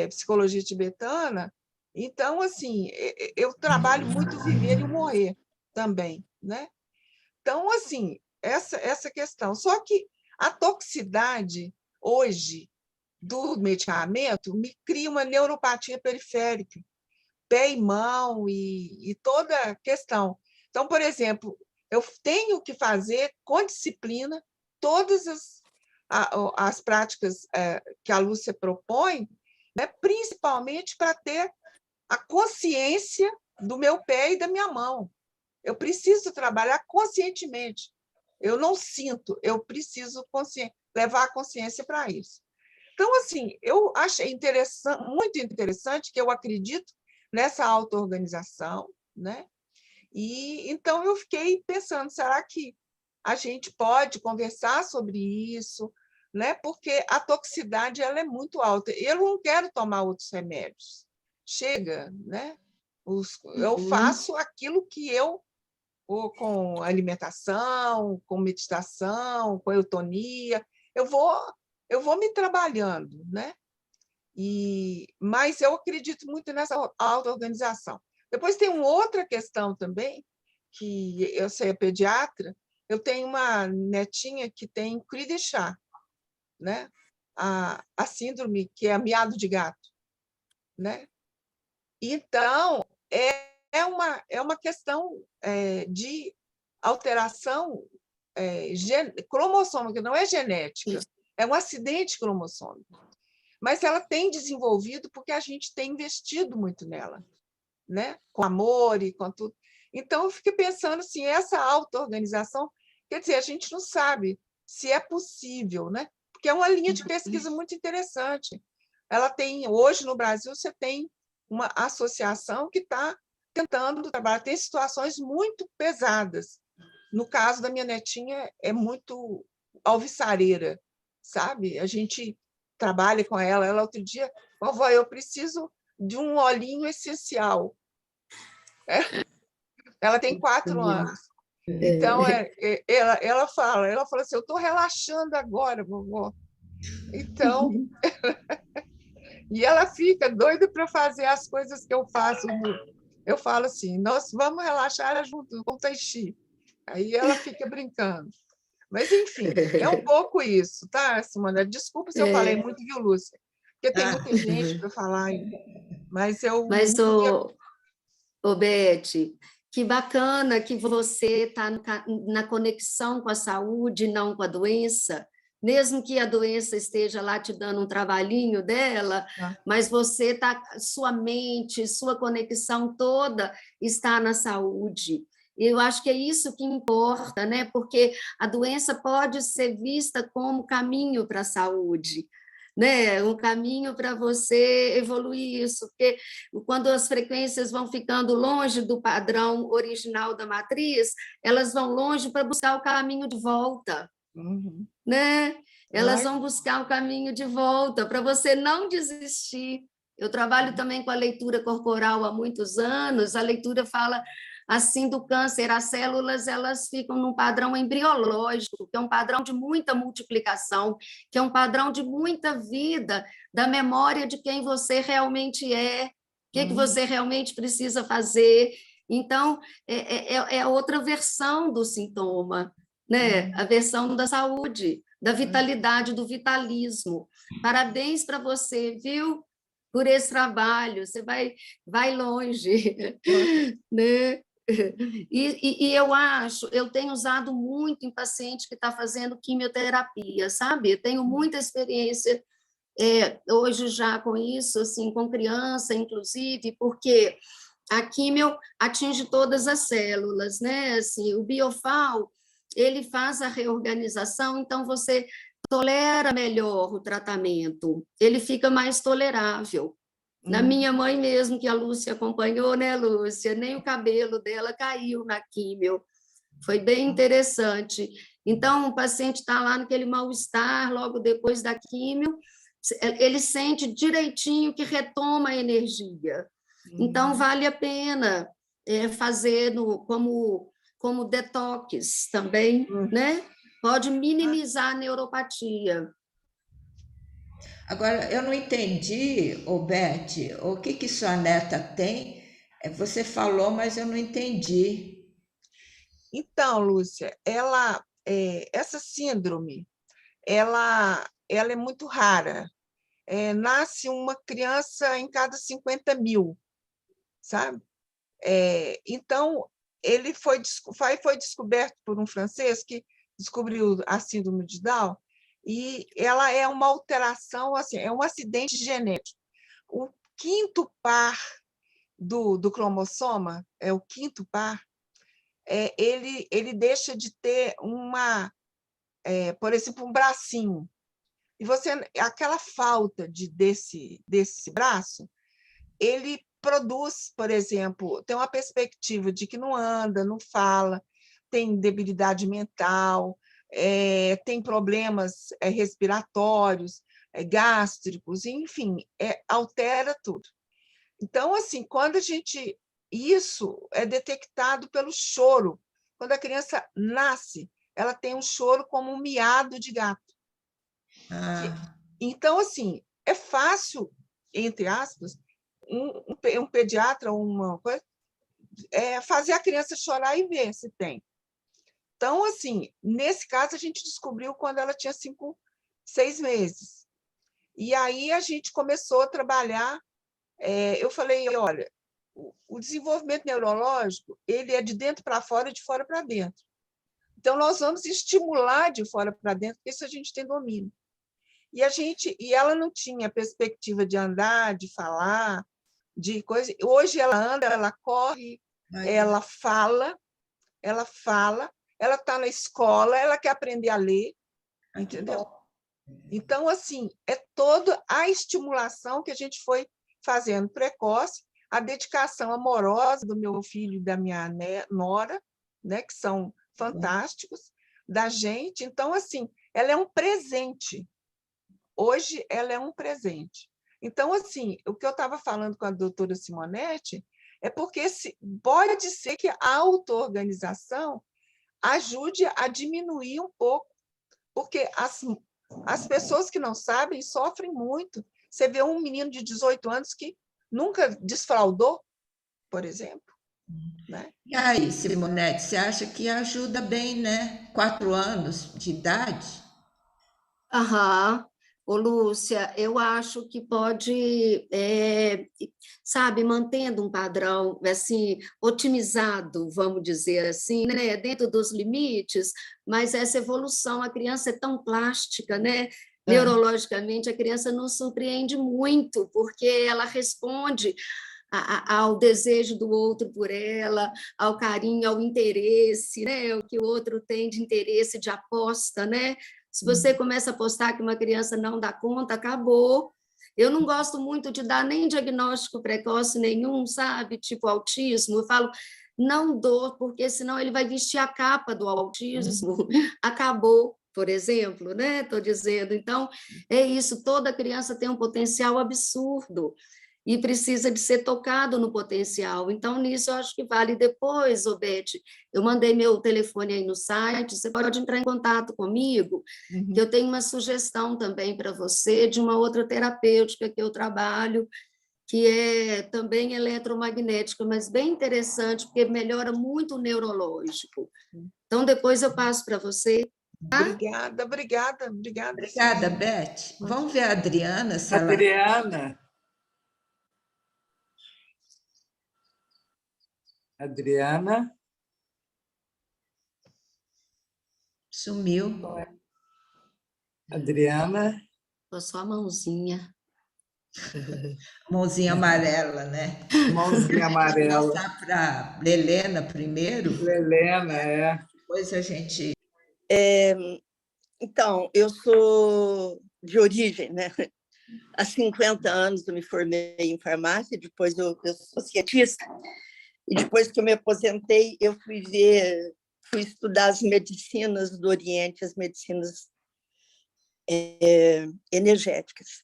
psicologia tibetana, então assim eu trabalho muito viver e o morrer também, né? Então assim essa questão. Só que a toxicidade hoje do medicamento me cria uma neuropatia periférica, pé e mão e toda a questão. Então, por exemplo, eu tenho que fazer com disciplina todas as práticas que a Lúcia propõe, né, principalmente para ter a consciência do meu pé e da minha mão. Eu preciso trabalhar conscientemente. Eu não sinto, eu preciso levar a consciência para isso. Então, assim, eu achei muito interessante, que eu acredito nessa auto-organização, né? E então eu fiquei pensando, será que a gente pode conversar sobre isso, né? Porque a toxicidade ela é muito alta. Eu não quero tomar outros remédios. Chega, né? Eu faço aquilo que ou com alimentação, com meditação, com eutonia, eu vou me trabalhando, né? Mas eu acredito muito nessa auto-organização. Depois tem uma outra questão também, que eu sei, é pediatra, eu tenho uma netinha que tem cri de chá, né? A síndrome que é miado de gato, né? Então, é uma questão de alteração cromossômica, não é genética, é um acidente cromossômico. Mas ela tem desenvolvido porque a gente tem investido muito nela, né? Com amor e com tudo. Então, eu fiquei pensando assim, essa auto-organização, quer dizer, a gente não sabe se é possível, né? Porque é uma linha de pesquisa muito interessante. Ela tem, hoje no Brasil, você tem uma associação que está tentando trabalhar. Tem situações muito pesadas. No caso da minha netinha, é muito alvissareira, sabe? A gente trabalha com ela. Ela, outro dia, vovó, eu preciso de um olhinho essencial. Ela tem 4 anos. Então, ela fala assim, eu estou relaxando agora, vovó. Então, e ela fica doida para fazer as coisas que eu faço. Eu falo assim, nós vamos relaxar junto com o Tai Chi. Aí ela fica brincando. Mas, enfim, é um pouco isso, tá, Simona? Desculpa se eu falei muito, viu, Lúcia? Porque tem muita gente para falar ainda. Mas eu Mas, não queria... Beth, que bacana que você está na conexão com a saúde, não com a doença, mesmo que a doença esteja lá te dando um trabalhinho dela, mas você está, sua mente, sua conexão toda está na saúde. Eu acho que é isso que importa, né? Porque a doença pode ser vista como caminho para a saúde, né? Um caminho para você evoluir isso, porque quando as frequências vão ficando longe do padrão original da matriz, elas vão longe para buscar o caminho de volta, né? Elas vão buscar o caminho de volta para você não desistir. Eu trabalho também com a leitura corporal há muitos anos. A leitura fala assim do câncer, as células elas ficam num padrão embriológico, que é um padrão de muita multiplicação, que é um padrão de muita vida, da memória de quem você realmente é, o que você realmente precisa fazer. Então, é outra versão do sintoma, né? A versão da saúde, da vitalidade, do vitalismo. Parabéns para você, viu? Por esse trabalho, você vai longe, né? E eu tenho usado muito em paciente que está fazendo quimioterapia, sabe? Eu tenho muita experiência hoje já com isso, assim, com criança, inclusive, porque a quimio atinge todas as células, né? Assim, o biofal, ele faz a reorganização, então você tolera melhor o tratamento, ele fica mais tolerável. Na minha mãe mesmo, que a Lúcia acompanhou, né, Lúcia? Nem o cabelo dela caiu na químio. Foi bem interessante. Então, o paciente está lá naquele mal-estar, logo depois da químio, ele sente direitinho que retoma a energia. Então, vale a pena fazer como detox também, né? Pode minimizar a neuropatia. Agora, eu não entendi, Beth, o que sua neta tem? Você falou, mas eu não entendi. Então, Lúcia, essa síndrome, ela é muito rara. Nasce uma criança em cada 50 mil, sabe? Então, ele foi descoberto por um francês que descobriu a síndrome de Down, e ela é uma alteração, assim, é um acidente genético. O quinto par do cromossoma, é o quinto par, ele deixa de ter por exemplo, um bracinho. E aquela falta desse braço, ele produz, por exemplo, tem uma perspectiva de que não anda, não fala, tem debilidade mental, tem problemas respiratórios, gástricos, enfim, altera tudo. Então, assim, isso é detectado pelo choro. Quando a criança nasce, ela tem um choro como um miado de gato. Então, assim, é fácil, entre aspas, um pediatra ou uma coisa, fazer a criança chorar e ver se tem. Então, assim, nesse caso, a gente descobriu quando ela tinha 6 meses. E aí a gente começou a trabalhar. Eu falei, olha, o desenvolvimento neurológico ele é de dentro para fora e de fora para dentro. Então, nós vamos estimular de fora para dentro, porque isso a gente tem domínio. E ela não tinha perspectiva de andar, de falar, de coisa. Hoje ela anda, ela corre, ela fala, ela está na escola, ela quer aprender a ler, entendeu? Então, assim, é toda a estimulação que a gente foi fazendo precoce, a dedicação amorosa do meu filho e da minha nora, né, que são fantásticos, da gente. Então, assim, ela é um presente. Hoje, ela é um presente. Então, assim, o que eu estava falando com a doutora Simonetti é porque pode ser que a auto-organização ajude a diminuir um pouco, porque as pessoas que não sabem sofrem muito. Você vê um menino de 18 anos que nunca desfraudou, por exemplo. Né? E aí, Simonete, você acha que ajuda bem, né? 4 anos de idade? Aham. Ô, Lúcia, eu acho que pode, sabe, mantendo um padrão assim, otimizado, vamos dizer assim, né, dentro dos limites, mas essa evolução, a criança é tão plástica, né? Neurologicamente, a criança nos surpreende muito, porque ela responde ao desejo do outro por ela, ao carinho, ao interesse, né? O que o outro tem de interesse, de aposta, né? Se você começa a apostar que uma criança não dá conta, acabou. Eu não gosto muito de dar nem diagnóstico precoce nenhum, sabe? Tipo autismo. Eu falo, não dou, porque senão ele vai vestir a capa do autismo. Acabou, por exemplo, né? Estou dizendo. Então, é isso, toda criança tem um potencial absurdo. e precisa de ser tocado no potencial. Então, nisso, eu acho que vale depois, Obete. Eu mandei meu telefone aí no site, você pode entrar em contato comigo, que eu tenho uma sugestão também para você de uma outra terapêutica que eu trabalho, que é também eletromagnética, mas bem interessante, porque melhora muito o neurológico. Então, depois eu passo para você. Obrigada, obrigada, obrigada. Obrigada, Beth. Vamos ver a Adriana, se ela... Adriana. Sumiu. Adriana. Foi só a mãozinha. Mãozinha amarela, né? Mãozinha amarela. Vou passar para Lelena primeiro. Lelena, é. Depois a gente... Então, eu sou de origem, né? Há 50 anos eu me formei em farmácia, depois eu sou cientista, e depois que eu me aposentei, eu fui estudar as medicinas do Oriente, as medicinas energéticas.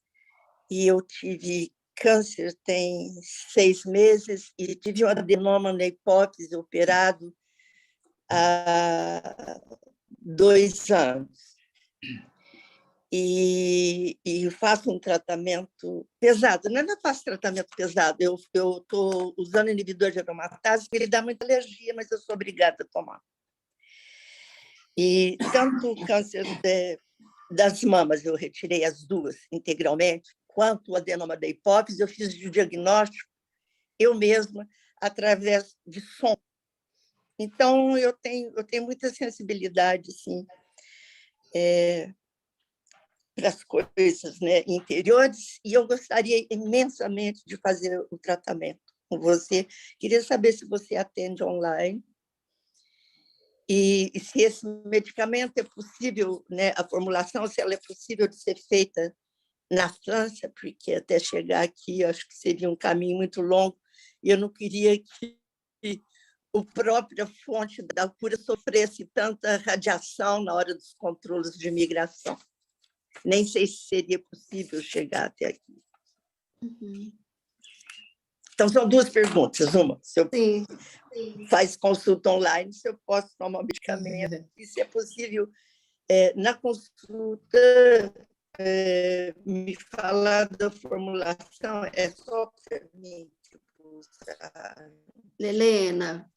E eu tive câncer tem 6 meses e tive um adenoma na hipófise operado há 2 anos. E faço um tratamento pesado. Não faço tratamento pesado, eu estou usando inibidor de aromatase, que ele dá muita alergia, mas eu sou obrigada a tomar. E tanto o câncer das mamas, eu retirei as 2 integralmente, quanto o adenoma da hipófise, eu fiz o diagnóstico eu mesma, através de som. Então, eu tenho muita sensibilidade, assim, para as coisas, né, interiores, e eu gostaria imensamente de fazer o tratamento com você. Queria saber se você atende online e se esse medicamento é possível, né, a formulação, se ela é possível de ser feita na França, porque até chegar aqui eu acho que seria um caminho muito longo e eu não queria que a própria fonte da cura sofresse tanta radiação na hora dos controles de imigração. Nem sei se seria possível chegar até aqui. Então, são 2 perguntas. Uma, se eu faz consulta online, se eu posso tomar o medicamento, e se é possível, na consulta, me falar da formulação, é só para mim. Helena,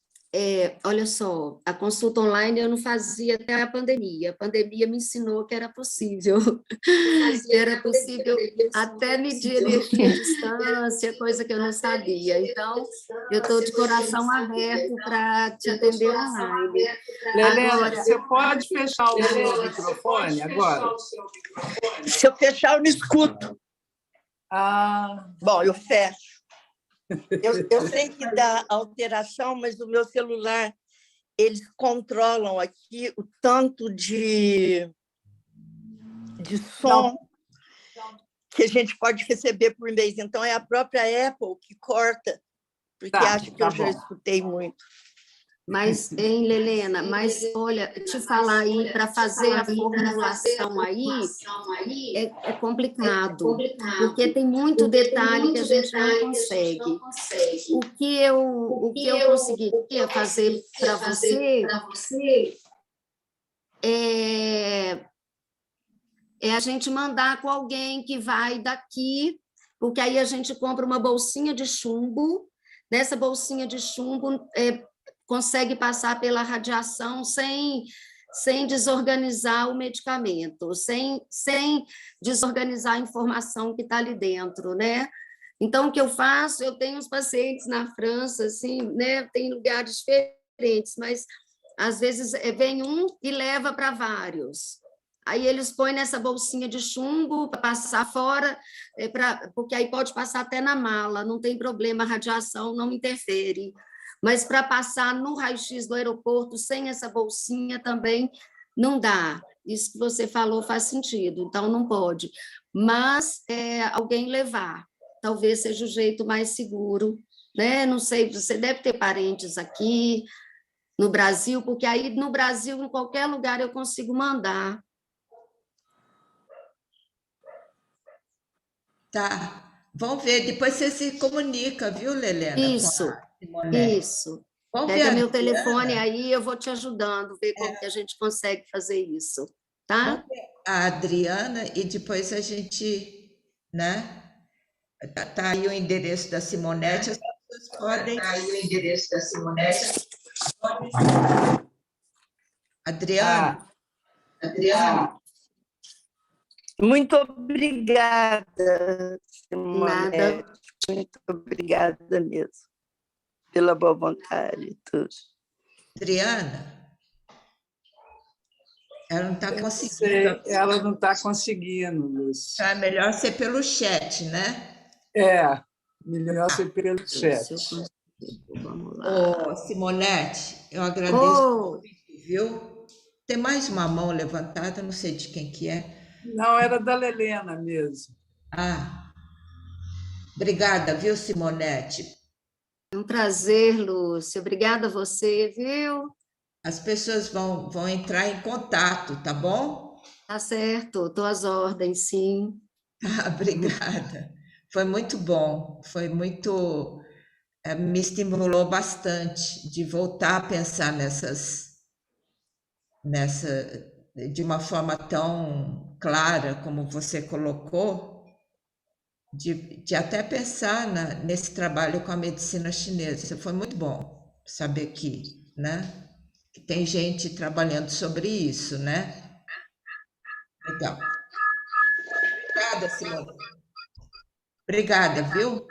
olha só, a consulta online eu não fazia até a pandemia. A pandemia me ensinou que era possível. Era possível até medir energia à distância, coisa que eu não sabia. Então, eu estou de coração aberto para te atender online. Lelena, Agora, você pode fechar o seu microfone agora? Se eu fechar, eu não escuto. Bom, eu fecho. Eu sei que dá alteração, mas o meu celular, eles controlam aqui o tanto de som que a gente pode receber por mês. Então, é a própria Apple que corta, porque acha que eu já escutei muito. Mas, hein, Helena, mas olha, te falar aí, para fazer a formulação aí, é complicado, porque tem muito detalhe que a gente não consegue. O que eu conseguiria fazer para você é a gente mandar com alguém que vai daqui, porque aí a gente compra uma bolsinha de chumbo, nessa bolsinha de chumbo consegue passar pela radiação sem desorganizar o medicamento, sem desorganizar a informação que está ali dentro, né? Então, o que eu faço? Eu tenho os pacientes na França, assim, né? Tem lugares diferentes, mas às vezes vem um e leva para vários. Aí eles põem nessa bolsinha de chumbo para passar fora, porque aí pode passar até na mala, não tem problema, a radiação não interfere. Mas para passar no raio-x do aeroporto sem essa bolsinha também não dá. Isso que você falou faz sentido, então não pode. Mas alguém levar, talvez seja o jeito mais seguro, né? Não sei, você deve ter parentes aqui no Brasil, porque aí no Brasil, em qualquer lugar, eu consigo mandar. Tá. Vamos ver, depois você se comunica, viu, Lelena, com Isso, a Simonete. isso. Vamos ver Pega a meu telefone Adriana. aí, eu vou te ajudando, ver como que a gente consegue fazer isso, Vamos tá? ver a Adriana e depois a gente, né? Tá aí o endereço da Simonete, as pessoas podem. Tá aí o endereço da Simonete. Adriana, Ah, Adriana, Muito obrigada, Nada. Simonete. Muito obrigada mesmo pela boa vontade e tudo. Adriana, ela não está eu não conseguindo. sei, ela não está conseguindo, Lúcia. Então é melhor ser pelo chat, né? É, melhor ser pelo Deixa eu ver chat. se eu consigo. Vamos lá. Ô, Simonete, eu agradeço Oh, muito, viu? Tem mais uma mão levantada, não sei de quem que é. Não, era da Lelena mesmo. Ah, obrigada, viu, Simonete? é um prazer, Lúcia. Obrigada a você, viu? As pessoas vão entrar em contato, tá bom? Tá certo, estou às ordens, sim. Ah, obrigada. Foi muito bom, foi muito, me estimulou bastante de voltar a pensar nessa, de uma forma tão clara como você colocou, de até pensar nesse trabalho com a medicina chinesa. Foi muito bom saber né, que tem gente trabalhando sobre isso, né? Legal. Obrigada, Simone. Obrigada, viu?